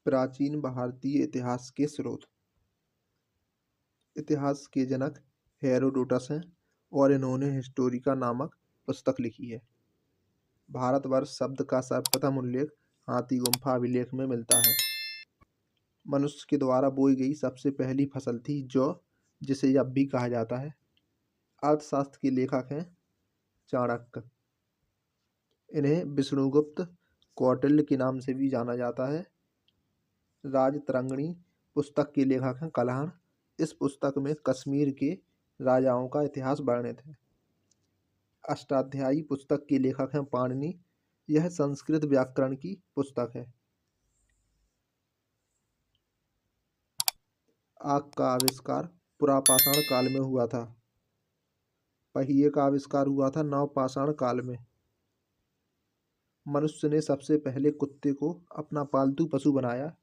प्राचीन भारतीय इतिहास के स्रोत। इतिहास के जनक हेरोडोटस हैं और इन्होंने हिस्टोरिका नामक पुस्तक लिखी है। भारतवर्ष शब्द का सर्वप्रथम उल्लेख हाथी गुम्फा अभिलेख में मिलता है। मनुष्य के द्वारा बोई गई सबसे पहली फसल थी जौ, जिसे अब भी कहा जाता है। अर्थशास्त्र के लेखक हैं चाणक्य। इन्हें विष्णुगुप्त कौटिल्य के नाम से भी जाना जाता है। राजतरंगिणी पुस्तक के लेखक हैं कल्हण। इस पुस्तक में कश्मीर के राजाओं का इतिहास वर्णित है। अष्टाध्यायी पुस्तक के लेखक हैं पाणिनि। यह संस्कृत व्याकरण की पुस्तक है। आग का आविष्कार पुरापाषाण काल में हुआ था। पहिए का आविष्कार हुआ था नवपाषाण काल में। मनुष्य ने सबसे पहले कुत्ते को अपना पालतू पशु बनाया।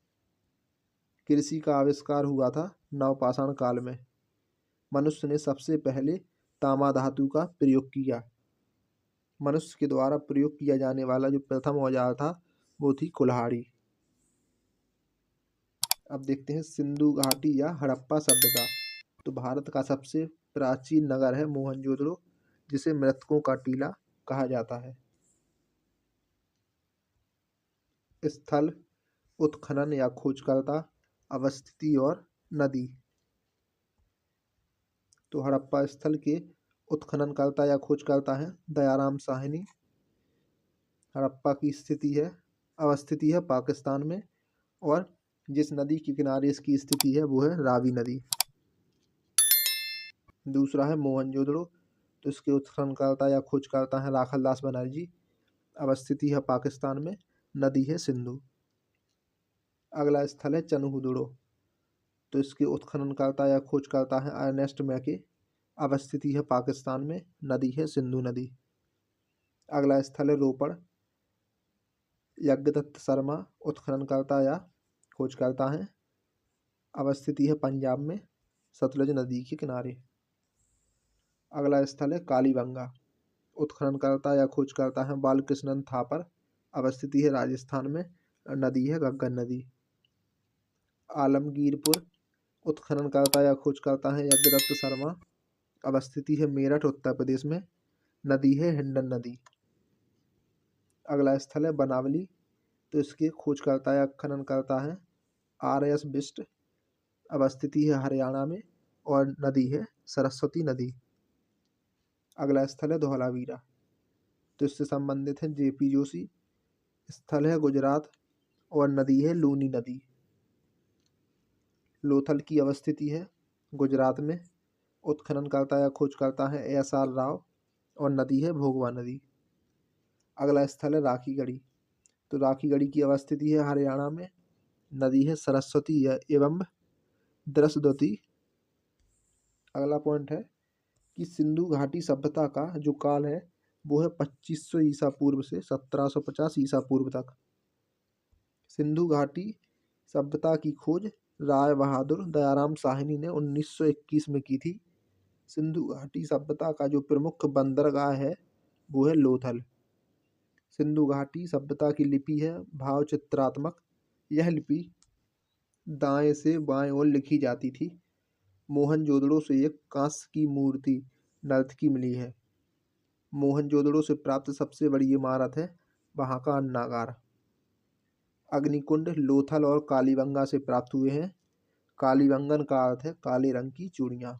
कृषि का आविष्कार हुआ था नवपाषाण काल में। मनुष्य ने सबसे पहले तांबा धातु का प्रयोग किया। मनुष्य के द्वारा प्रयोग किया जाने वाला जो प्रथम औजार था वो थी कुल्हाड़ी। अब देखते हैं सिंधु घाटी या हड़प्पा सभ्यता। तो भारत का सबसे प्राचीन नगर है मोहनजोदड़ो, जिसे मृतकों का टीला कहा जाता है। स्थल, उत्खनन या खोजकर्ता, अवस्थिति और नदी। तो हड़प्पा स्थल के उत्खननकर्ता या खोजकर्ता हैं दयाराम साहनी। हड़प्पा की अवस्थिति है पाकिस्तान में, और जिस नदी के किनारे इसकी स्थिति है वो है रावी नदी। दूसरा है मोहनजोदड़ो, तो इसके उत्खननकर्ता या खोजकर्ता हैं राखलदास बनर्जी। अवस्थिति है पाकिस्तान में, नदी है सिंधु। अगला स्थल है चनहुदड़ो, तो इसके उत्खननकर्ता या खोजकर्ता हैं अर्नेस्ट मैके। अवस्थिति है पाकिस्तान में, नदी है सिंधु नदी। अगला स्थल है रोपड़। यज्ञदत्त शर्मा उत्खननकर्ता या खोजकर्ता हैं। अवस्थिति है पंजाब में, सतलुज नदी के किनारे। अगला स्थल है कालीबंगा। उत्खननकर्ता या खोजकर्ता हैं बालकृष्णन थापर। अवस्थिति है राजस्थान में, नदी है घग्गर नदी। आलमगीरपुर। उत्खननकर्ता या खोजकर्ता हैं यज्ञदत्त शर्मा। अवस्थिति है मेरठ उत्तर प्रदेश में, नदी है हिंडन नदी। अगला स्थल है बनावली, तो इसके खोजकर्ता या खननकर्ता हैं RS बिष्ट। अवस्थिति है हरियाणा में और नदी है सरस्वती नदी। अगला स्थल है धौलावीरा, तो इससे संबंधित है JP जोशी। स्थल है गुजरात और नदी है लूनी नदी। लोथल की अवस्थिति है गुजरात में। उत्खननकर्ता या खोजकर्ता है SR राव और नदी है भोगवा नदी। अगला स्थल है राखीगढ़ी, तो राखीगढ़ी की अवस्थिति है हरियाणा में, नदी है सरस्वती एवं द्रसद्वती। अगला पॉइंट है कि सिंधु घाटी सभ्यता का जो काल है वो है 2500 ईसा पूर्व से 1750 ईसा पूर्व तक। सिंधु घाटी सभ्यता की खोज राय बहादुर दयाराम साहनी ने 1921 में की थी। सिंधु घाटी सभ्यता का जो प्रमुख बंदरगाह है वो है लोथल। सिंधु घाटी सभ्यता की लिपि है भाव चित्रात्मक। यह लिपि दाएं से बाएं ओर लिखी जाती थी। मोहनजोदड़ो से एक कांस्य की मूर्ति नर्तकी मिली है। मोहनजोदड़ो से प्राप्त सबसे बड़ी इमारत है वहाँ का अन्नागार। अग्निकुंड लोथल और कालीबंगा से प्राप्त हुए हैं। कालीबंगन का अर्थ है काले रंग की चूड़ियाँ।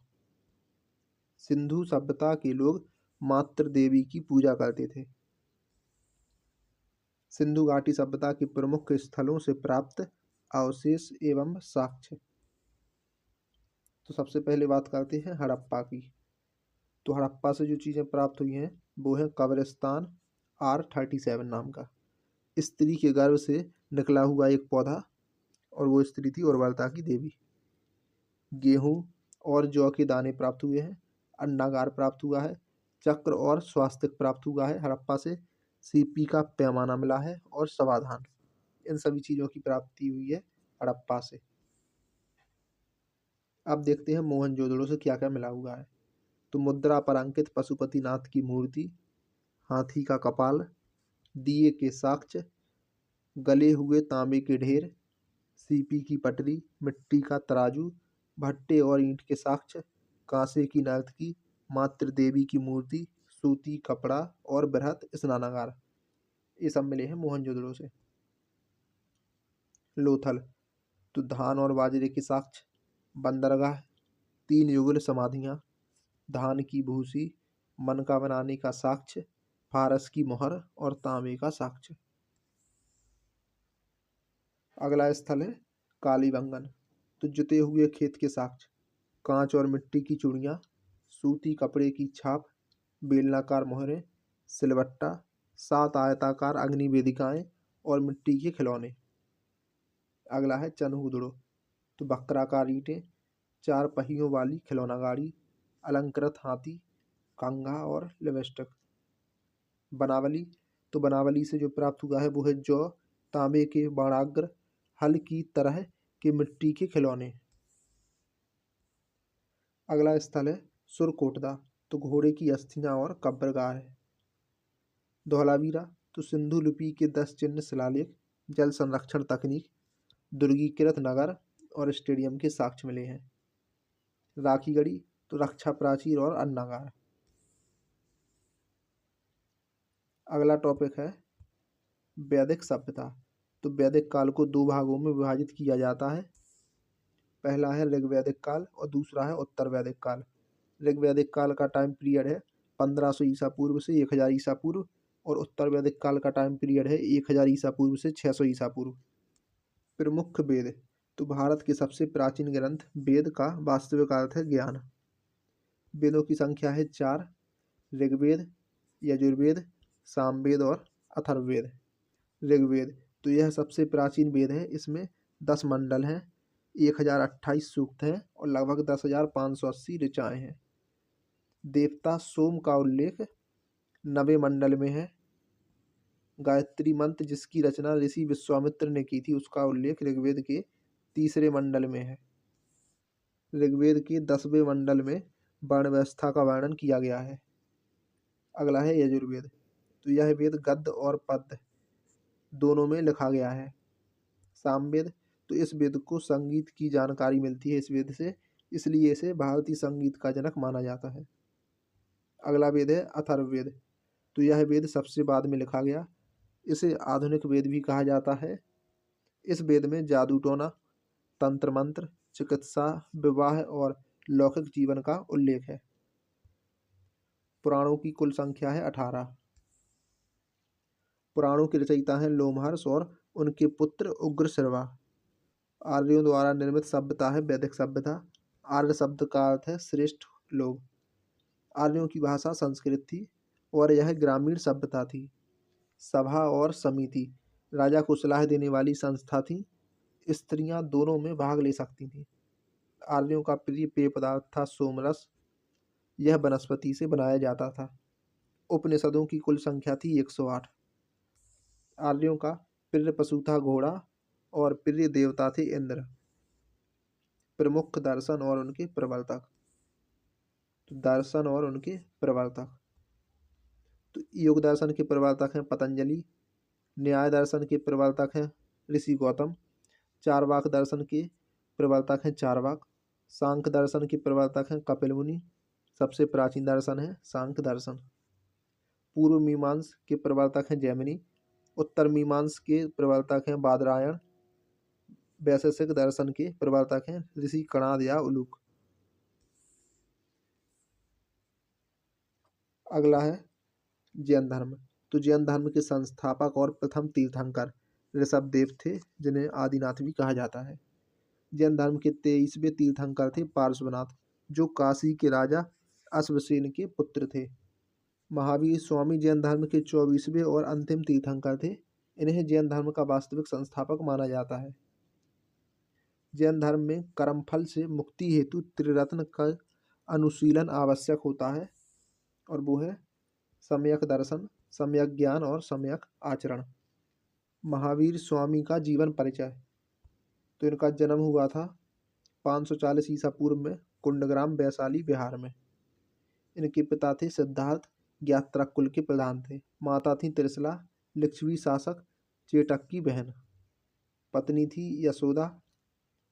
सिंधु सभ्यता के लोग मातृ देवी की पूजा करते थे। सिंधु घाटी सभ्यता के प्रमुख स्थलों से प्राप्त अवशेष एवं साक्ष्य। तो सबसे पहले बात करते हैं हड़प्पा की। तो हड़प्पा से जो चीज़ें प्राप्त हुई हैं वो है कब्रिस्तान R37 नाम का, स्त्री के गर्भ से निकला हुआ एक पौधा, और वो स्त्री थी उर्वरता की देवी। गेहूं और जौ के दाने प्राप्त हुए हैं। अन्नागार प्राप्त हुआ है। चक्र और स्वास्तिक प्राप्त हुआ है हड़प्पा से। सीपी का पैमाना मिला है और समाधान। इन सभी चीज़ों की प्राप्ति हुई है हड़प्पा से। अब देखते हैं मोहनजोदड़ो से क्या क्या मिला हुआ है। तो मुद्रा पर अंकित पशुपतिनाथ की मूर्ति, हाथी का कपाल, दिए के साक्ष्य, गले हुए तांबे के ढेर, सीपी की पटरी, मिट्टी का तराजू, भट्टे और ईंट के साक्ष्य, कांसे की नर्तकी, मातृ देवी की मूर्ति, सूती कपड़ा और बृहत स्नानागार, ये सब मिले हैं मोहनजोदड़ो से। लोथल तो धान और बाजरे के साक्ष्य, बंदरगाह, 3 युगल समाधियाँ, धान की भूसी, मनका बनाने का साक्ष्य, फारस की मोहर और तांबे का साक्ष्य। अगला स्थल है कालीबंगन, तो जुते हुए खेत के साक्ष्य, कांच और मिट्टी की चूड़ियाँ, सूती कपड़े की छाप, बेलनाकार मोहरें, सिलवट्टा, 7 आयताकार अग्नि वेदिकाएं और मिट्टी के खिलौने। अगला है चनहूदड़ो, तो बक्राकार ईंटें, 4 पहियों वाली खिलौना गाड़ी, अलंकृत हाथी, कंघा और लिपस्टिक। बनावली, तो बनावली से जो प्राप्त हुआ है वो है जौ, तांबे के बाणाग्र, हल की तरह के मिट्टी के खिलौने। अगला स्थल है सुरकोटदा, तो घोड़े की अस्थियां और कब्रगाह है। धौलावीरा, तो सिंधु लिपि के 10 चिन्ह शिलालेख, जल संरक्षण तकनीक, दुर्गीकृत नगर और स्टेडियम के साक्ष्य मिले हैं। राखीगढ़ी, तो रक्षा प्राचीर और अन्नागार। अगला टॉपिक है वैदिक सभ्यता, तो वैदिक काल को 2 भागों में विभाजित किया जाता है। पहला है ऋग्वैदिक काल और दूसरा है उत्तर वैदिक काल। ऋग्वैदिक काल का टाइम पीरियड है 1500 ईसा पूर्व से 1000 ईसा पूर्व और उत्तर वैदिक काल का टाइम पीरियड है 1000 ईसा पूर्व से 600 ईसा पूर्व। प्रमुख वेद, तो भारत के सबसे प्राचीन ग्रंथ वेद का वास्तविक अर्थ है ज्ञान। वेदों की संख्या है 4, ऋग्वेद, यजुर्वेद, सामवेद और अथर्ववेद। ऋग्वेद, तो यह सबसे प्राचीन वेद है, इसमें 10 मंडल हैं, 1028 सूक्त हैं और लगभग 10,580 ऋचाएँ हैं। देवता सोम का उल्लेख 9वें मंडल में है। गायत्री मंत्र जिसकी रचना ऋषि विश्वामित्र ने की थी उसका उल्लेख ऋग्वेद के 3रे मंडल में है। ऋग्वेद के 10वें मंडल में वर्ण व्यवस्था का वर्णन किया गया है। अगला है यजुर्वेद, तो यह वेद गद्य और पद्य दोनों में लिखा गया है। सामवेद, तो इस वेद को संगीत की जानकारी मिलती है इस वेद से, इसलिए इसे भारतीय संगीत का जनक माना जाता है। अगला वेद है अथर्ववेद, तो यह वेद सबसे बाद में लिखा गया, इसे आधुनिक वेद भी कहा जाता है। इस वेद में जादू टोना, तंत्र मंत्र, चिकित्सा, विवाह और लौकिक जीवन का उल्लेख है। पुराणों की कुल संख्या है 18। पुराणों के रचयिता हैं लोमहर्ष और उनके पुत्र उग्रश्रवा। आर्यों द्वारा निर्मित सभ्यता है वैदिक सभ्यता। आर्य शब्द का अर्थ है श्रेष्ठ लोग। आर्यों की भाषा संस्कृत थी और यह ग्रामीण सभ्यता थी। सभा और समिति राजा को सलाह देने वाली संस्था थी। स्त्रियां दोनों में भाग ले सकती थीं। आर्यों का प्रिय पेय पदार्थ था सोमरस, यह वनस्पति से बनाया जाता था। उपनिषदों की कुल संख्या थी 108। आर्यों का प्रिय पशु था घोड़ा और प्रिय देवता थे इंद्र। प्रमुख दर्शन और उनके प्रवर्तक, तो दर्शन और उनके प्रवर्तक, तो योग दर्शन के प्रवर्तक हैं पतंजलि, न्याय दर्शन के प्रवर्तक हैं ऋषि गौतम, चारवाक दर्शन के प्रवर्तक हैं चारवाक, सांख्य दर्शन के प्रवर्तक हैं कपिल मुनि, सबसे प्राचीन दर्शन है सांख्य दर्शन। पूर्व मीमांस के प्रवर्तक हैं जैमिनी, उत्तर मीमांस के प्रवर्तक हैं बादरायण, वैशेषिक दर्शन के प्रवर्तक हैं ऋषि कणाद या उलूक। अगला है जैन धर्म, तो जैन धर्म के संस्थापक और प्रथम तीर्थंकर ऋषभदेव थे, जिन्हें आदिनाथ भी कहा जाता है। जैन धर्म के 23वें तीर्थंकर थे पार्श्वनाथ, जो काशी के राजा अश्वसेन के पुत्र थे। महावीर स्वामी जैन धर्म के 24वें और अंतिम तीर्थंकर थे। इन्हें जैन धर्म का वास्तविक संस्थापक माना जाता है। जैन धर्म में कर्मफल से मुक्ति हेतु त्रिरत्न का अनुशीलन आवश्यक होता है, और वो है सम्यक दर्शन, सम्यक ज्ञान और सम्यक आचरण। महावीर स्वामी का जीवन परिचय, तो इनका जन्म हुआ था 540 ईसा पूर्व में कुंडग्राम वैशाली बिहार में। इनके पिता थे सिद्धार्थ, ज्ञात्रक कुल के प्रधान थे। माता थी त्रिशला, लिच्छवी शासक चेटक की बहन। पत्नी थी यशोदा,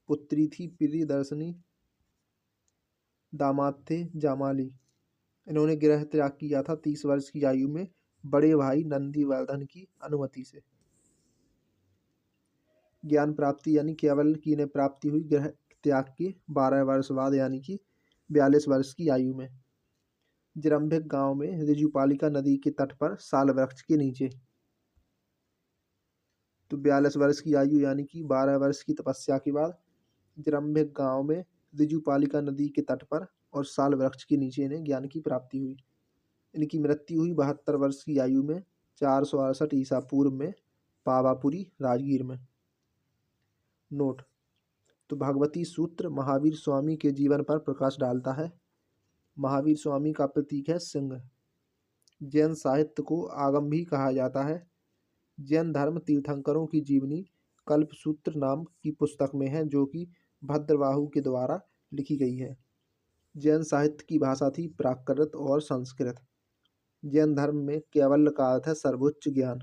पुत्री थी प्रियदर्शनी, दामाद थे जामाली। इन्होंने गृह त्याग किया था 30 वर्ष की आयु में बड़े भाई नंदीवर्धन की अनुमति से। ज्ञान प्राप्ति यानी केवल की इन्हें प्राप्ति हुई गृह त्याग के 12 वर्ष बाद यानी कि 42 वर्ष की आयु में, जरंभिक गांव में ऋजुपालिका नदी के तट पर साल वृक्ष के नीचे। तो 42 वर्ष की आयु यानी कि 12 वर्ष की तपस्या के बाद जरंभिक गांव में ऋजुपालिका नदी के तट पर और साल वृक्ष के नीचे इन्हें ज्ञान की प्राप्ति हुई। इनकी मृत्यु हुई 72 वर्ष की आयु में 468 ईसा पूर्व में पावापुरी राजगीर में। नोट। तो भगवती सूत्र महावीर स्वामी के जीवन पर प्रकाश डालता है। महावीर स्वामी का प्रतीक है सिंह। जैन साहित्य को आगम भी कहा जाता है। जैन धर्म तीर्थंकरों की जीवनी कल्पसूत्र नाम की पुस्तक में है, जो कि भद्रबाहु के द्वारा लिखी गई है। जैन साहित्य की भाषा थी प्राकृत और संस्कृत। जैन धर्म में कैवल्य का अर्थ है सर्वोच्च ज्ञान।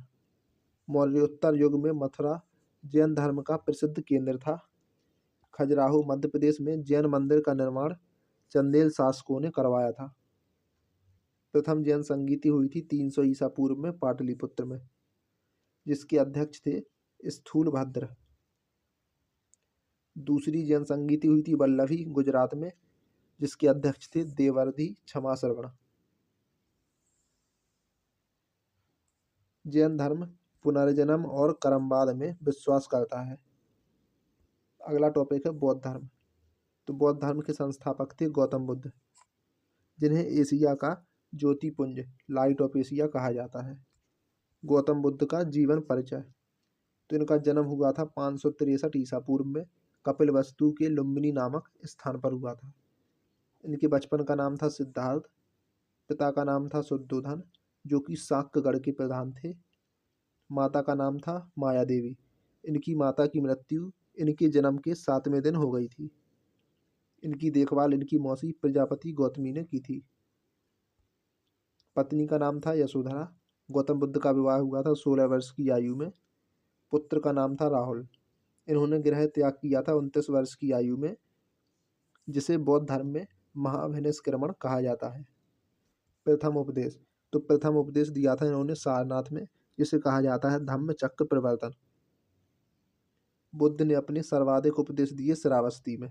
मौर्योत्तर युग में मथुरा जैन धर्म का प्रसिद्ध केंद्र था। खजुराहो मध्य प्रदेश में जैन मंदिर का निर्माण चंदेल शासकों ने करवाया था। प्रथम जैन संगीति हुई थी 300 ईसा पूर्व में पाटलिपुत्र में, जिसके अध्यक्ष थे स्थूलभद्र। दूसरी जैन संगीति हुई थी वल्लभी गुजरात में, जिसके अध्यक्ष थे देवर्धि क्षमा श्रवण। जैन धर्म पुनर्जन्म और कर्मवाद में विश्वास करता है। अगला टॉपिक है बौद्ध धर्म। तो बौद्ध धर्म के संस्थापक थे गौतम बुद्ध, जिन्हें एशिया का ज्योतिपुंज लाइट ऑफ एशिया कहा जाता है। गौतम बुद्ध का जीवन परिचय। तो इनका जन्म हुआ था 563 ईसा पूर्व में कपिलवस्तु के लुम्बिनी नामक स्थान पर हुआ था। इनके बचपन का नाम था सिद्धार्थ। पिता का नाम था शुद्धोधन, जो कि शाक्यगढ़ के प्रधान थे। माता का नाम था माया देवी। इनकी माता की मृत्यु इनके जन्म के 7वें दिन हो गई थी। इनकी देखभाल इनकी मौसी प्रजापति गौतमी ने की थी। पत्नी का नाम था यशोधरा। गौतम बुद्ध का विवाह हुआ था 16 वर्ष की आयु में। पुत्र का नाम था राहुल। इन्होंने गृह त्याग किया था 29 वर्ष की आयु में, जिसे बौद्ध धर्म में महाभिनिष्क्रमण कहा जाता है। प्रथम उपदेश। तो प्रथम उपदेश दिया था इन्होंने सारनाथ में, जिसे कहा जाता है धम्म चक्र प्रवर्तन। बुद्ध ने अपने सर्वाधिक उपदेश दिए श्रावस्ती में।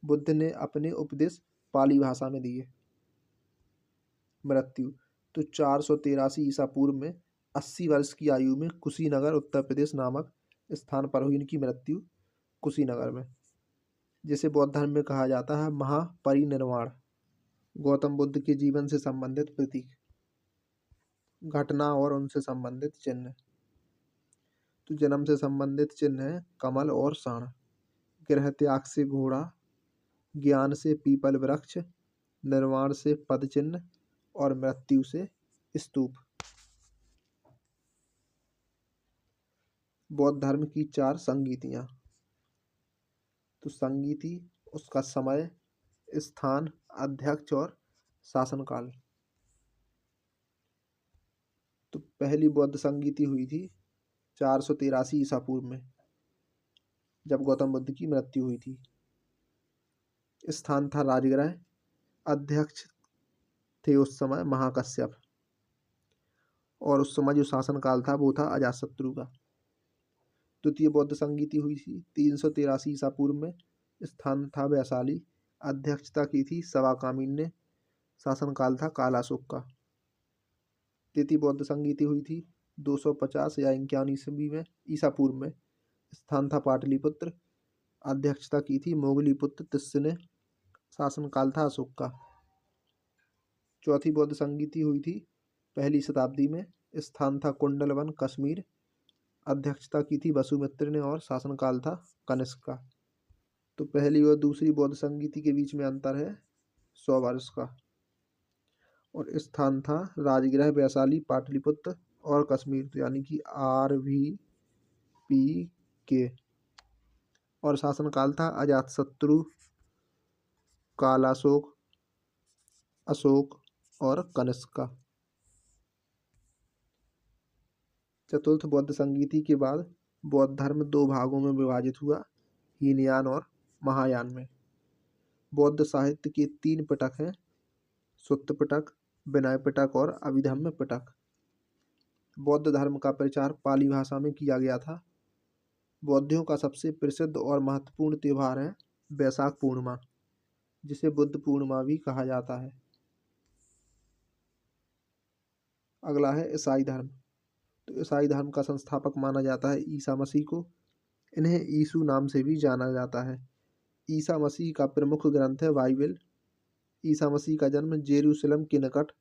बुद्ध ने अपने उपदेश पाली भाषा में दिए। मृत्यु। तो 483 ईसा पूर्व में 80 वर्ष की आयु में कुशीनगर उत्तर प्रदेश नामक स्थान पर हुई इनकी मृत्यु, कुशीनगर में, जिसे बौद्ध धर्म में कहा जाता है महापरिनिर्वाण। गौतम बुद्ध के जीवन से संबंधित प्रतीक, घटना और उनसे संबंधित चिन्ह। तो जन्म से संबंधित चिन्ह है कमल और साण। गृह त्याग से घोड़ा, ज्ञान से पीपल वृक्ष, निर्वाण से पद चिन्ह और मृत्यु से स्तूप। बौद्ध धर्म की 4 संगीतियाँ। तो संगीति, उसका समय, स्थान, अध्यक्ष और शासनकाल। तो पहली बौद्ध संगीति हुई थी 483 ईसा पूर्व में, जब गौतम बुद्ध की मृत्यु हुई थी। स्थान था राजगृह। अध्यक्ष थे उस समय महाकश्यप, और उस समय जो शासनकाल था वो था अजातशत्रु का। द्वितीय बौद्ध संगीति हुई थी 383 ईसा पूर्व में। स्थान था वैशाली। अध्यक्षता की थी सवाकामीन ने। शासनकाल था कालाशोक का। तृतीय बौद्ध संगीति हुई थी 250 या 51 ईस्वी में ईसा पूर्व में। स्थान था पाटलिपुत्र। अध्यक्षता की थी मोगलीपुत्र तिस्य ने। शासनकाल था अशोक का। चौथी बौद्ध संगीति हुई थी 1ली शताब्दी में। स्थान था कुंडलवन कश्मीर। अध्यक्षता की थी वसुमित्र ने और शासनकाल था कनिष्क का। तो पहली और दूसरी बौद्ध संगीति के बीच में अंतर है 100 वर्ष का। और स्थान था राजगृह वैशाली पाटलिपुत्र और कश्मीर, तो यानी कि RVPK। और शासनकाल था अजातशत्रु, कालाशोक, अशोक और कनिष्क का। चतुर्थ बौद्ध संगीति के बाद बौद्ध धर्म दो भागों में विभाजित हुआ, हीनयान और महायान में। बौद्ध साहित्य के तीन पिटक हैं, सुत्त पिटक, विनय पिटक और अभिधम्म पिटक। बौद्ध धर्म का प्रचार पाली भाषा में किया गया था। बौद्धियों का सबसे प्रसिद्ध और महत्वपूर्ण त्योहार है वैशाख पूर्णिमा, जिसे बुद्ध पूर्णिमा भी कहा जाता है। अगला है ईसाई धर्म। तो ईसाई धर्म का संस्थापक माना जाता है ईसा मसीह को। इन्हें यीशु नाम से भी जाना जाता है। ईसा मसीह का प्रमुख ग्रंथ है बाइबल। ईसा मसीह का जन्म जेरूशलेम के निकट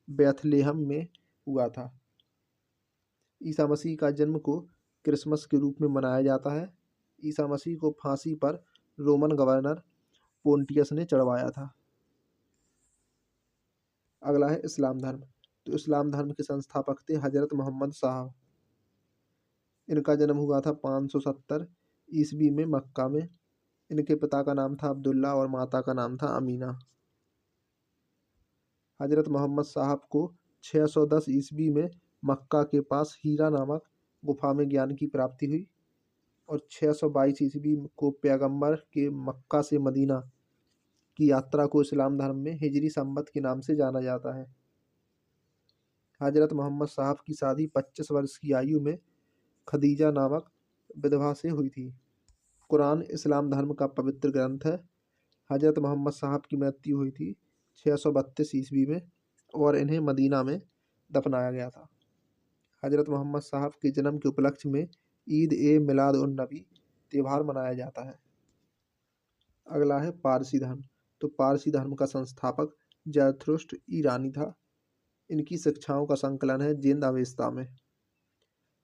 बैथलेहम में हुआ था। ईसा मसीह का जन्म को क्रिसमस के रूप में मनाया जाता है। ईसा मसीह को फांसी पर रोमन गवर्नर पोंटियस ने चढ़वाया था। अगला है इस्लाम धर्म। तो इस्लाम धर्म के संस्थापक थे हजरत मोहम्मद साहब। इनका जन्म हुआ था 570 ईस्वी में मक्का में। इनके पिता का नाम था अब्दुल्ला और माता का नाम था अमीना। हजरत मोहम्मद साहब को 610 ईस्वी में मक्का के पास हीरा नामक गुफा में ज्ञान की प्राप्ति हुई और 622 ईस्वी को पैगंबर के मक्का से मदीना की यात्रा को इस्लाम धर्म में हिजरी संवत के नाम से जाना जाता है। हजरत मोहम्मद साहब की शादी 25 वर्ष की आयु में खदीजा नामक विधवा से हुई थी। कुरान इस्लाम धर्म का पवित्र ग्रंथ है। हजरत मोहम्मद साहब की मृत्यु हुई थी 632 ईस्वी में और इन्हें मदीना में दफनाया गया था। हजरत मोहम्मद साहब के जन्म के उपलक्ष्य में ईद ए मिलाद उन नबी त्यौहार मनाया जाता है। अगला है पारसी धर्म। तो पारसी धर्म का संस्थापक जरथुष्ट्र ईरानी था। इनकी शिक्षाओं का संकलन है जिंद अवेस्ता में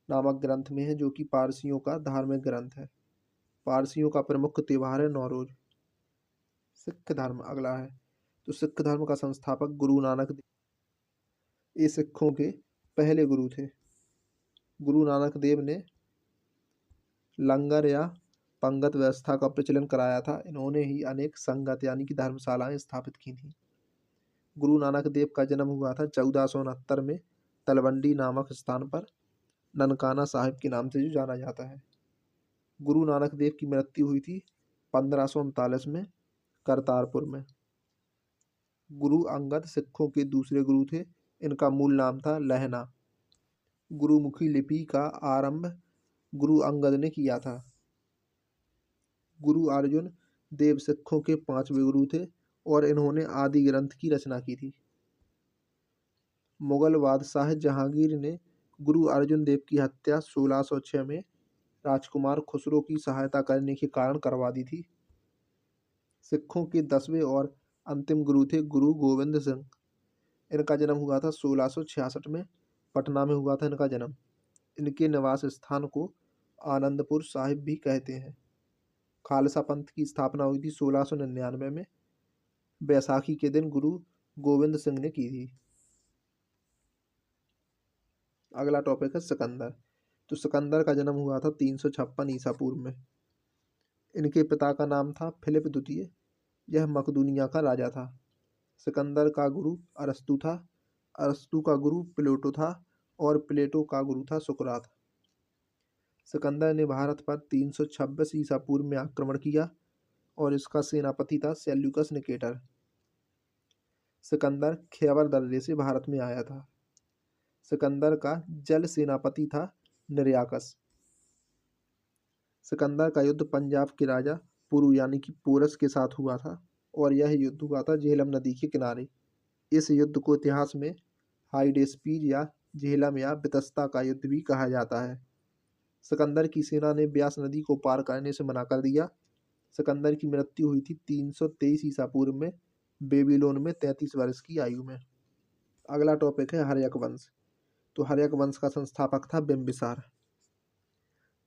नामक ग्रंथ में है, जो कि पारसियों का धार्मिक ग्रंथ है। पारसियों का प्रमुख त्यौहार है नौरोज। सिख धर्म अगला है। तो सिख धर्म का संस्थापक गुरु नानक देव। ये सिखों के पहले गुरु थे। गुरु नानक देव ने लंगर या पंगत व्यवस्था का प्रचलन कराया था। इन्होंने ही अनेक संगत यानी कि धर्मशालाएं स्थापित की थी। गुरु नानक देव का जन्म हुआ था 1469 में तलवंडी नामक स्थान पर, ननकाना साहिब के नाम से जो जाना जाता है। गुरु नानक देव की मृत्यु हुई थी 1539 में करतारपुर में। गुरु अंगद सिखों के दूसरे गुरु थे। इनका मूल नाम था लहना। गुरुमुखी लिपि का आरंभ गुरु अंगद ने किया था। गुरु अर्जुन देव सिखों के 5वें गुरु थे और इन्होंने आदि ग्रंथ की रचना की थी। मुगल बादशाह जहांगीर ने गुरु अर्जुन देव की हत्या 1606 में राजकुमार खुसरो की सहायता करने के कारण करवा दी थी। सिखों के 10वें और अंतिम गुरु थे गुरु गोविंद सिंह। इनका जन्म हुआ था 1666 में, पटना में हुआ था इनका जन्म। इनके निवास स्थान को आनंदपुर साहिब भी कहते हैं। खालसा पंथ की स्थापना हुई थी 1699 में। बैसाखी के दिन गुरु गोविंद सिंह ने की थी। अगला टॉपिक है सिकंदर। तो सिकंदर का जन्म हुआ था 356 ईसा पूर्व में। इनके पिता का नाम था फिलिप द्वितीय। यह मकदूनिया का राजा था। सिकंदर का गुरु अरस्तु था। अरस्तु का गुरु प्लेटो था और प्लेटो का गुरु था सुकरात। सिकंदर ने भारत पर 326 ईसा पूर्व में आक्रमण किया और इसका सेनापति था सेल्यूकस निकेटर। सिकंदर खैबर दर्रे से भारत में आया था। सिकंदर का जल सेनापति था निर्याकस। सिकंदर का युद्ध पंजाब के राजा पुरु यानी कि पोरस के साथ हुआ था और यह युद्ध हुआ था झेलम नदी के किनारे। इस युद्ध को इतिहास में हाइडेस्पीर या झेलम या बितस्ता का युद्ध भी कहा जाता है। सिकंदर की सेना ने ब्यास नदी को पार करने से मना कर दिया। सिकंदर की मृत्यु हुई थी 323 ईसा पूर्व में बेबीलोन में 33 वर्ष की आयु में। अगला टॉपिक है हर्यक वंश। तो हर्यक वंश का संस्थापक था बिम्बिसार,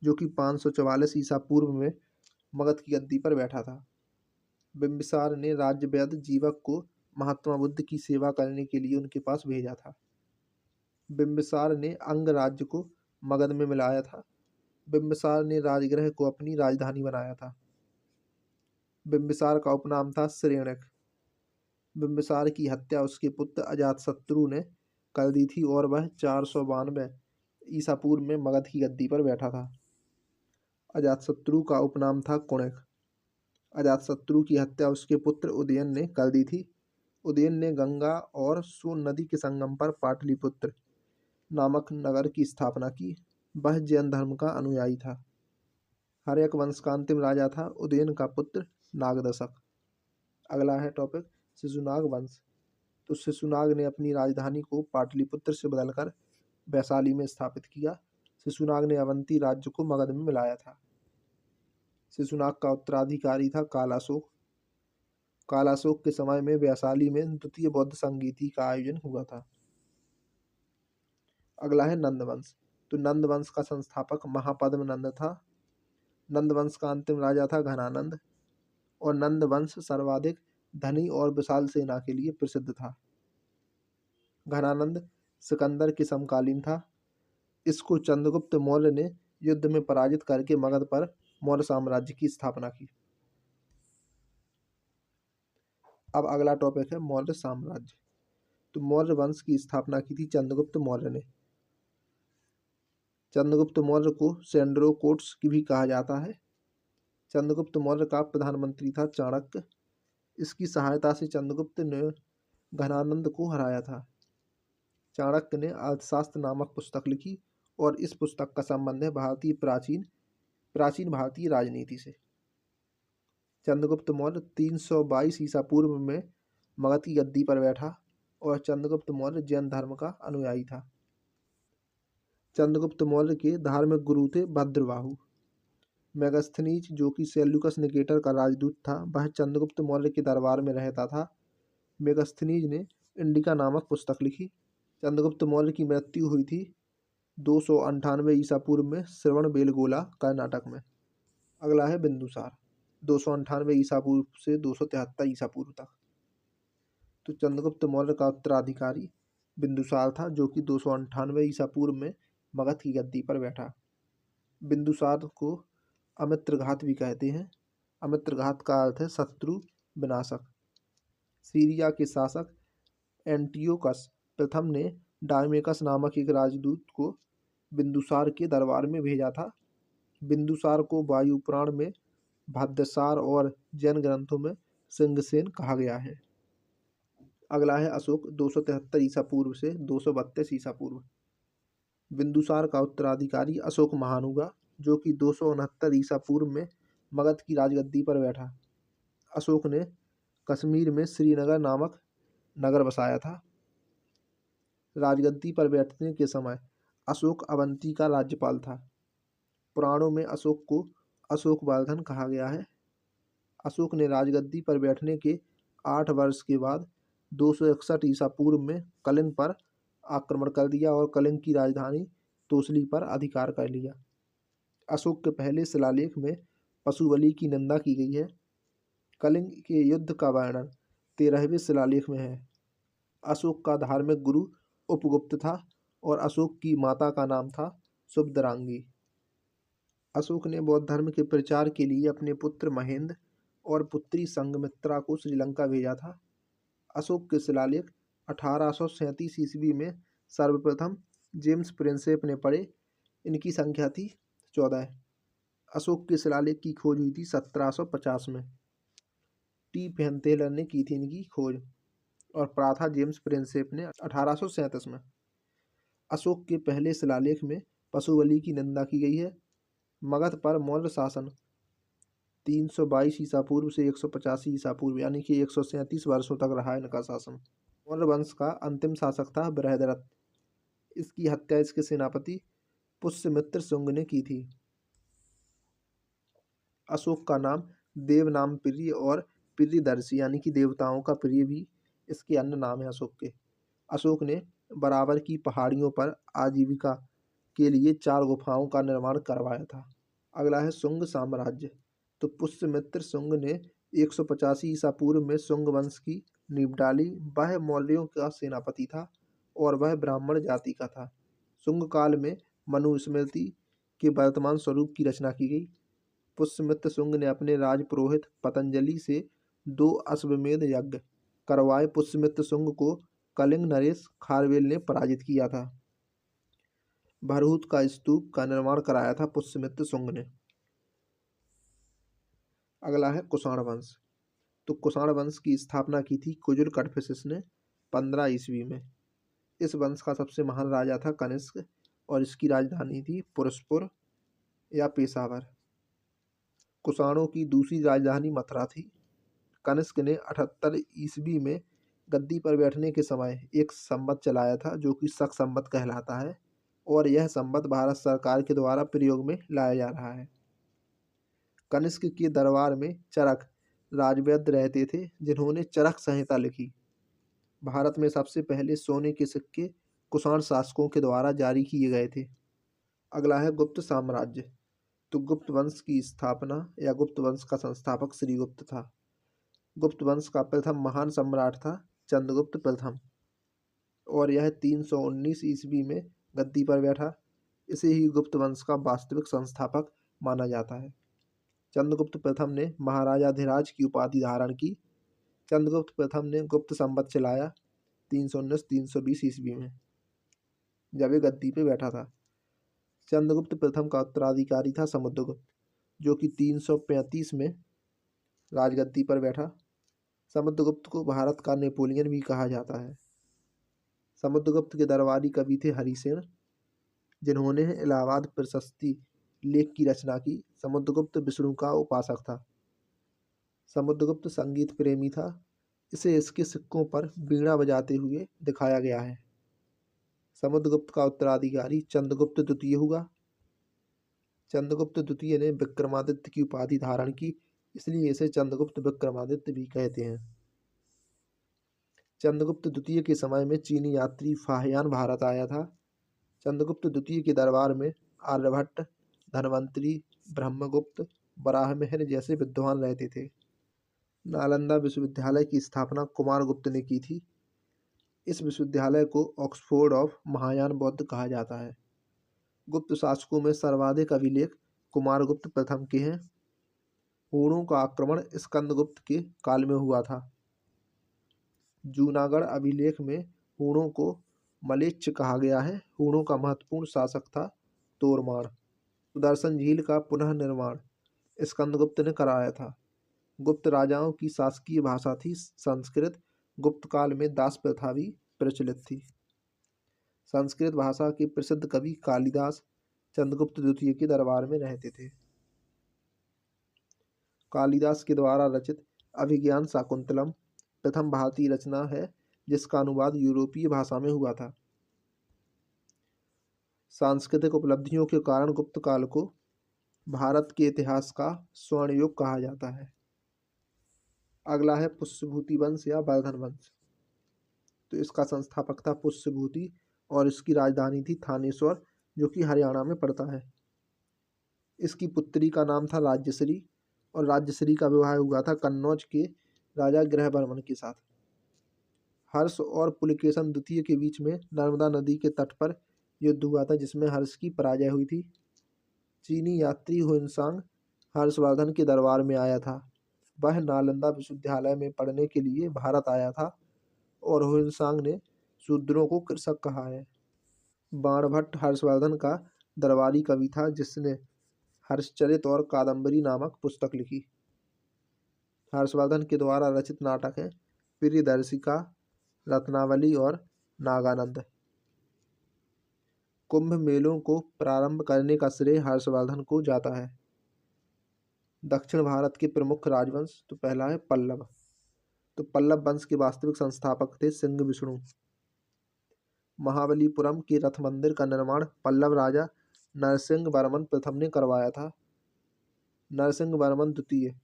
जो कि 544 ईसा पूर्व में मगध की गद्दी पर बैठा था। बिम्बिसार ने राज्यवैद जीवक को महात्मा बुद्ध की सेवा करने के लिए उनके पास भेजा था। बिम्बिसार ने अंग राज्य को मगध में मिलाया था। बिम्बिसार ने राजगृह को अपनी राजधानी बनाया था। बिम्बिसार का उपनाम था श्रेणिक। बिम्बिसार की हत्या उसके पुत्र अजातशत्रु ने कर दी थी और वह 492 ईसा पूर्व में मगध की गद्दी पर बैठा था। अजातशत्रु का उपनाम था कुणिक। अजातशत्रु की हत्या उसके पुत्र उदयन ने कर दी थी। उदयन ने गंगा और सोन नदी के संगम पर पाटलिपुत्र नामक नगर की स्थापना की। वह जैन धर्म का अनुयायी था। हर्यक वंश का अंतिम राजा था उदयन का पुत्र नागदशक। अगला है टॉपिक शिशुनाग वंश। तो शिशुनाग ने अपनी राजधानी को पाटलिपुत्र से बदलकर वैशाली में स्थापित किया। शिशुनाग ने अवंती राज्य को मगध में मिलाया था। शिशुनाग का उत्तराधिकारी था कालाशोक। कालाशोक के समय में वैशाली में द्वितीय बौद्ध संगीति का आयोजन हुआ था। अगला है नंद वंश। तो नंद वंश का संस्थापक महापद्म नंद था। नंद वंश का अंतिम राजा था घनानंद और नंद वंश सर्वाधिक धनी और विशाल सेना के लिए प्रसिद्ध था। घनानंद सिकंदर के समकालीन था। इसको चंद्रगुप्त मौर्य ने युद्ध में पराजित करके मगध पर मौर्य साम्राज्य की स्थापना की। अब अगला टॉपिक है मौर्य साम्राज्य। तो मौर्य वंश की स्थापना की थी चंद्रगुप्त मौर्य ने। चंद्रगुप्त मौर्य को सेंड्रोकोट्स की भी कहा जाता है। चंद्रगुप्त मौर्य का प्रधानमंत्री था चाणक्य। इसकी सहायता से चंद्रगुप्त ने घनानंद को हराया था। चाणक्य ने अर्थशास्त्र नामक पुस्तक लिखी और इस पुस्तक का संबंध है प्राचीन भारतीय राजनीति से। चंद्रगुप्त मौर्य 322 ईसा पूर्व में मगध की गद्दी पर बैठा और चंद्रगुप्त मौर्य जैन धर्म का अनुयायी था। चंद्रगुप्त मौर्य के धार्मिक गुरु थे भद्रबाहु। मेगस्थनीज जो कि सेल्यूकस निकेटर का राजदूत था, वह चंद्रगुप्त मौर्य के दरबार में रहता था। मेगस्थनीज ने इंडिका नामक पुस्तक लिखी। चंद्रगुप्त मौर्य की मृत्यु हुई थी 298 ईसा पूर्व में श्रवणबेलगोला कर्नाटक में। अगला है बिंदुसार। 298 ईसा पूर्व से 273 ईसा पूर्व तक। तो चंद्रगुप्त मौर्य का उत्तराधिकारी बिंदुसार था जो कि 298 ईसा पूर्व में मगध की गद्दी पर बैठा। बिंदुसार को अमित्रघात भी कहते हैं। अमित्रघात का अर्थ है शत्रु विनाशक। सीरिया के शासक एंटियोकस प्रथम ने डायमेकस नामक एक राजदूत को बिंदुसार के दरबार में भेजा था। बिंदुसार को वायु पुराण में भाद्यसार और जैन ग्रंथों में सिंहसेन कहा गया है। अगला है अशोक। 273 ईसा पूर्व से 232 ईसा पूर्व। बिंदुसार का उत्तराधिकारी अशोक महान हुआ जो कि 269 ईसा पूर्व में मगध की राजगद्दी पर बैठा। अशोक ने कश्मीर में श्रीनगर नामक नगर बसाया था। राजगद्दी पर बैठने के समय अशोक अवंती का राज्यपाल था। पुराणों में अशोक को अशोकवर्धन कहा गया है। अशोक ने राजगद्दी पर बैठने के 8 वर्ष के बाद 261 ईसा पूर्व में कलिंग पर आक्रमण कर दिया और कलिंग की राजधानी तोसली पर अधिकार कर लिया। अशोक के पहले शिलालेख में पशु बलि की निंदा की गई है। कलिंग के युद्ध का वर्णन 13वें शिलालेख में है। अशोक का धार्मिक गुरु उपगुप्त था और अशोक की माता का नाम था सुभद्रांगी। अशोक ने बौद्ध धर्म के प्रचार के लिए अपने पुत्र महेंद्र और पुत्री संघमित्रा को श्रीलंका भेजा था। अशोक के शिलालेख 1837 ईस्वी में सर्वप्रथम जेम्स प्रिंसेप ने पढ़े। इनकी संख्या थी 14। अशोक के शिलालेख की खोज हुई थी 1750 में। टी पेहनतेलर ने की थी इनकी खोज और पढ़ा था जेम्स प्रिंसेप ने 1837 में। अशोक के पहले शिलालेख में पशु बलि की निंदा की गई है। मगध पर मौर्य शासन 322 ईसा पूर्व से 185 ईसा पूर्व यानी कि 137 वर्षों तक रहा इनका शासन। मौर्य वंश का अंतिम शासक था बृहद्रथ। इसकी हत्या इसके सेनापति पुष्यमित्र शुंग ने की थी। अशोक का नाम देव नाम प्रिय और प्रियदर्शी यानी कि देवताओं का प्रिय भी इसके अन्य नाम है अशोक के। अशोक ने बराबर की पहाड़ियों पर आजीविका के लिए 4 गुफाओं का निर्माण करवाया था। अगला है शुंग साम्राज्य। तो पुष्यमित्र शुंग ने 185 ईसा पूर्व में शुंग वंश की नींव डाली। वह मौर्यों का सेनापति था और वह ब्राह्मण जाति का था। शुंग काल में मनुस्मृति के वर्तमान स्वरूप की रचना की गई। पुष्यमित्र शुंग ने अपने राजपुरोहित पतंजलि से 2 अश्वमेध यज्ञ करवाए। पुष्यमित्र शुंग को कलिंग नरेश खारवेल ने पराजित किया था। भरहुत का स्तूप का निर्माण कराया था पुष्यमित्र शुंग ने। अगला है कुषाण वंश। तो कुषाण वंश की स्थापना की थी कुजुर कड़फिसिस ने 15 ईस्वी में। इस वंश का सबसे महान राजा था कनिष्क और इसकी राजधानी थी पुरस्पुर या पेशावर। कुषाणों की दूसरी राजधानी मथुरा थी। कनिष्क ने 78 ईस्वी में गद्दी पर बैठने के समय एक संवत चलाया था जो कि शक संवत कहलाता है, और यह संवत भारत सरकार के द्वारा प्रयोग में लाया जा रहा है। कनिष्क के दरबार में चरक राजवैद्य रहते थे जिन्होंने चरक संहिता लिखी। भारत में सबसे पहले सोने के सिक्के कुषाण शासकों के द्वारा जारी किए गए थे। अगला है गुप्त साम्राज्य। तो गुप्त वंश की स्थापना या गुप्त वंश का संस्थापक श्रीगुप्त था। गुप्त वंश का प्रथम महान सम्राट था चंद्रगुप्त प्रथम, और यह 319 ईस्वी में गद्दी पर बैठा। इसे ही गुप्त वंश का वास्तविक संस्थापक माना जाता है। चंद्रगुप्त प्रथम ने महाराजाधिराज की उपाधि धारण की। चंद्रगुप्त प्रथम ने गुप्त संवत चलाया 319-320 ईस्वी में, जब ये गद्दी पे बैठा था। चंद्रगुप्त प्रथम का उत्तराधिकारी था समुद्रगुप्त, जो कि 335 में राजगद्दी पर बैठा। समुद्रगुप्त को भारत का नेपोलियन भी कहा जाता है। समुद्रगुप्त के दरबारी कवि थे हरिसेन, जिन्होंने इलाहाबाद प्रशस्ति लेख की रचना की। समुद्रगुप्त विष्णु का उपासक था। समुद्रगुप्त संगीत प्रेमी था। इसे इसके सिक्कों पर वीणा बजाते हुए दिखाया गया है। समुद्रगुप्त का उत्तराधिकारी चंद्रगुप्त द्वितीय हुआ। चंद्रगुप्त द्वितीय ने विक्रमादित्य की उपाधि धारण की, इसलिए इसे चंद्रगुप्त विक्रमादित्य भी कहते हैं। चंद्रगुप्त द्वितीय के समय में चीनी यात्री फाहियान भारत आया था। चंद्रगुप्त द्वितीय के दरबार में आर्यभट्ट, धनवंतरी, ब्रह्मगुप्त, वराहमिहिर जैसे विद्वान रहते थे। नालंदा विश्वविद्यालय की स्थापना कुमारगुप्त ने की थी। इस विश्वविद्यालय को ऑक्सफोर्ड ऑफ महायान बौद्ध कहा जाता है। गुप्त शासकों में सर्वाधिक अभिलेख कुमारगुप्त प्रथम के हैं। हूणों का आक्रमण स्कंदगुप्त के काल में हुआ था। जूनागढ़ अभिलेख में हूणों को मलेच्छ कहा गया है। हूणों का महत्वपूर्ण शासक था तोरमाण। सुदर्शन झील का पुनः निर्माण स्कंदगुप्त ने कराया था। गुप्त राजाओं की शासकीय भाषा थी संस्कृत। गुप्त काल में दास प्रथा भी प्रचलित थी। संस्कृत भाषा के प्रसिद्ध कवि कालिदास चंद्रगुप्त द्वितीय के दरबार में रहते थे। कालिदास के द्वारा रचित अभिज्ञान शाकुंतलम प्रथम भारतीय रचना है जिसका अनुवाद यूरोपीय भाषा में हुआ था। सांस्कृतिक उपलब्धियों के कारण गुप्त काल को भारत के इतिहास का स्वर्ण युग कहा जाता है। अगला है पुष्यभूति वंश या वर्धन वंश। तो इसका संस्थापक था पुष्यभूति और इसकी राजधानी थी थानेश्वर, जो कि हरियाणा में पड़ता है। इसकी पुत्री का नाम था राज्यश्री, और राज्यश्री का विवाह हुआ था कन्नौज के राजा गृहवर्मन के साथ। हर्ष और पुलकेशन द्वितीय के बीच में नर्मदा नदी के तट पर युद्ध हुआ था, जिसमें हर्ष की पराजय हुई थी। चीनी यात्री हुइनसांग हर्षवर्धन के दरबार में आया था। वह नालंदा विश्वविद्यालय में पढ़ने के लिए भारत आया था, और हुइनसांग ने शूद्रों को कृषक कहा है। बाणभट्ट हर्षवर्धन का दरबारी कवि था, जिसने हर्षचरित और कादम्बरी नामक पुस्तक लिखी। हर्षवर्धन के द्वारा रचित नाटक हैं प्रियदर्शिका, रत्नावली और नागानंद। कुंभ मेलों को प्रारंभ करने का श्रेय हर्षवर्धन को जाता है। दक्षिण भारत के प्रमुख राजवंश, तो पहला है पल्लव। तो पल्लव वंश के वास्तविक संस्थापक थे सिंह विष्णु। महाबलीपुरम के रथ मंदिर का निर्माण पल्लव राजा नरसिंह वर्मन प्रथम ने करवाया था। नरसिंह वर्मन द्वितीय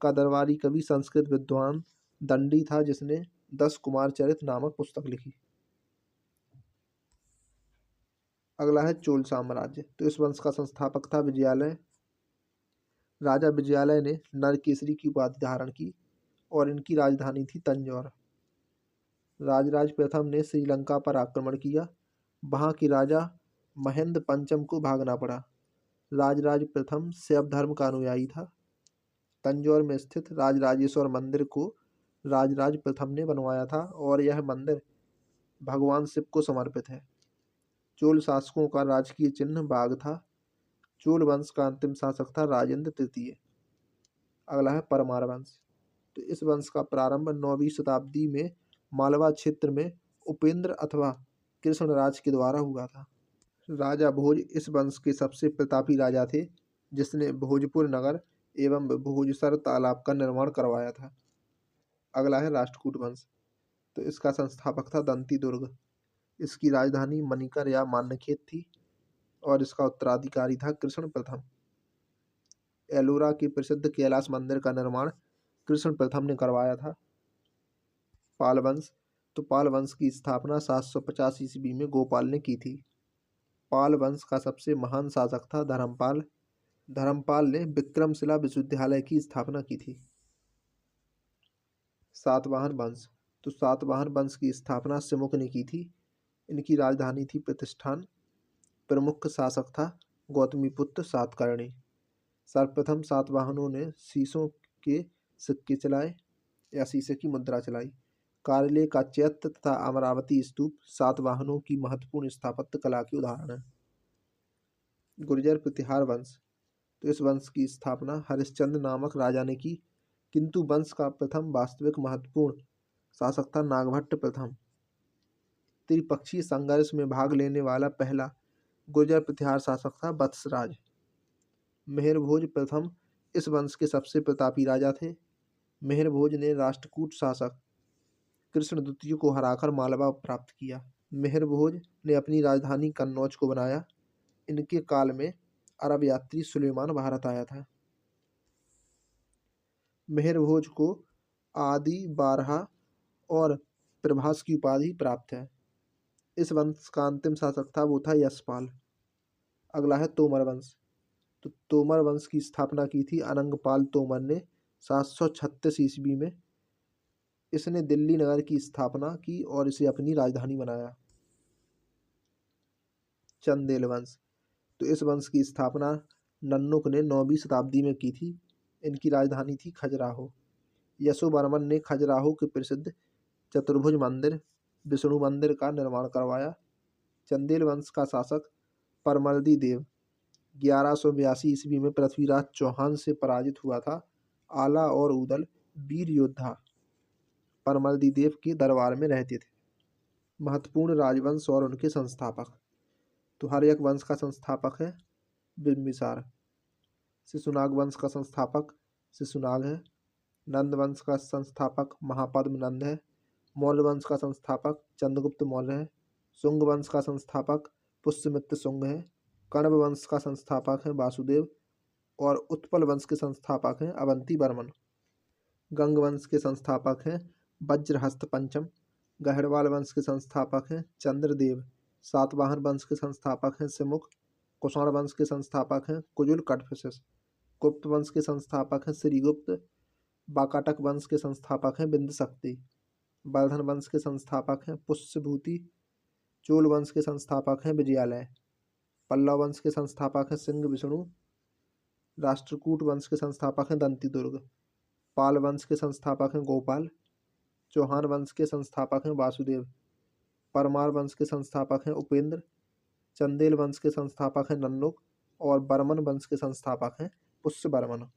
का दरबारी कवि संस्कृत विद्वान दंडी था, जिसने 10 कुमार चरित नामक पुस्तक लिखी। अगला है चोल साम्राज्य। तो इस वंश का संस्थापक था विजयालय। राजा विजयालय ने नरकेसरी की उपाधि धारण की, और इनकी राजधानी थी तंजौर। राजराज प्रथम ने श्रीलंका पर आक्रमण किया। वहां के राजा महेंद्र पंचम को भागना पड़ा। राजराज प्रथम शैव धर्म का अनुयायी था। तंजौर में स्थित राजराजेश्वर मंदिर को राजराज प्रथम ने बनवाया था, और यह मंदिर भगवान शिव को समर्पित है। चोल शासकों का राजकीय चिन्ह बाघ था। चोल वंश का अंतिम शासक था राजेंद्र तृतीय। अगला है परमार वंश। तो इस वंश का प्रारंभ 9वीं शताब्दी में मालवा क्षेत्र में उपेंद्र अथवा कृष्णराज के द्वारा हुआ था। राजा भोज इस वंश के सबसे प्रतापी राजा थे, जिसने भोजपुर नगर एवं भोजसर तालाब का निर्माण करवाया था। अगला है राष्ट्रकूट वंश। तो इसका संस्थापक था दंती दुर्ग। इसकी राजधानी मणिकर या मान्यखेत थी और इसका उत्तराधिकारी था कृष्ण प्रथम। एलोरा के प्रसिद्ध कैलाश मंदिर का निर्माण कृष्ण प्रथम ने करवाया था। पाल वंश। तो पाल वंश की स्थापना 750 ईस्वी में गोपाल ने की थी। पाल वंश का सबसे महान शासक था धर्मपाल। धर्मपाल ने विक्रमशिला विश्वविद्यालय की स्थापना की थी। सातवाहन वंश। तो सातवाहन वंश की स्थापना सिमुक ने की थी। इनकी राजधानी थी प्रतिष्ठान। प्रमुख शासक था गौतमीपुत्र सातकर्णी। सर्वप्रथम सातवाहनों ने शीशों के सिक्के चलाए या शीशे की मुद्रा चलाई। कार्ले का चैत्य तथा अमरावती स्तूप सातवाहनों की महत्वपूर्ण स्थापत्य कला के उदाहरण है। गुर्जर प्रतिहार वंश। तो इस वंश की स्थापना हरिश्चंद्र नामक राजा ने की, किंतु वंश का प्रथम वास्तविक महत्वपूर्ण शासक था नागभट्ट प्रथम। त्रिपक्षीय संघर्ष में भाग लेने वाला पहला गुर्जर प्रतिहार शासक था वत्सराज। मेहर भोज प्रथम इस वंश के सबसे प्रतापी राजा थे। मेहर भोज ने राष्ट्रकूट शासक कृष्ण द्वितीय को हराकर मालवा प्राप्त किया। मेहर भोज ने अपनी राजधानी कन्नौज को बनाया। इनके काल में अरब यात्री सुलेमान भारत आया था। मेहर भोज को आदि बारहा और प्रभास की उपाधि प्राप्त है। इस वंश का अंतिम शासक था वो था यशपाल। अगला है तोमर वंश। तो तोमर वंश की स्थापना की थी अनंगपाल तोमर ने 736 ईस्वी में। इसने दिल्ली नगर की स्थापना की और इसे अपनी राजधानी बनाया। चंदेल वंश। तो इस वंश की स्थापना नन्नुक ने 9वीं शताब्दी में की थी। इनकी राजधानी थी खजुराहो। यशोवर्मन ने खजुराहो के प्रसिद्ध चतुर्भुज मंदिर विष्णु मंदिर का निर्माण करवाया। चंदेल वंश का शासक परमलदी देव 1182 ईस्वी में पृथ्वीराज चौहान से पराजित हुआ था। आला और उदल वीर योद्धा परमलदी देव के दरबार में रहते थे। महत्वपूर्ण राजवंश और उनके संस्थापक। तो हर्यक वंश का संस्थापक है बिंबिसार। शिशुनाग वंश का संस्थापक शिशुनाग है। नंद वंश का संस्थापक महापद्म नंद है। मौर्य वंश का संस्थापक चंद्रगुप्त मौर्य है। शुंग वंश का संस्थापक पुष्यमित्र शुंग है। कण्व वंश का संस्थापक है वासुदेव और उत्पल वंश के संस्थापक हैं अवंती वर्मन। गंग वंश के संस्थापक हैं वज्रहस्त पंचम। गहरवाल वंश के संस्थापक हैं चंद्रदेव। सातवाहन वंश के संस्थापक हैं सिमुक। कुषाण वंश के संस्थापक हैं कुजुल कटफिसिस। गुप्त वंश के संस्थापक हैं श्रीगुप्त। बाकाटक वंश के संस्थापक हैं बिंदशक्ति। वर्धन वंश के संस्थापक हैं पुष्यभूति। चोल वंश के संस्थापक हैं विजयालय। पल्लव वंश के संस्थापक हैं सिंह विष्णु। राष्ट्रकूट वंश के संस्थापक हैं दंती दुर्ग। पाल वंश के संस्थापक हैं गोपाल। चौहान वंश के संस्थापक हैं वासुदेव। परमार वंश के संस्थापक हैं उपेंद्र। चंदेल वंश के संस्थापक हैं नन्नुक और बर्मन वंश के संस्थापक हैं पुष्य बर्मन।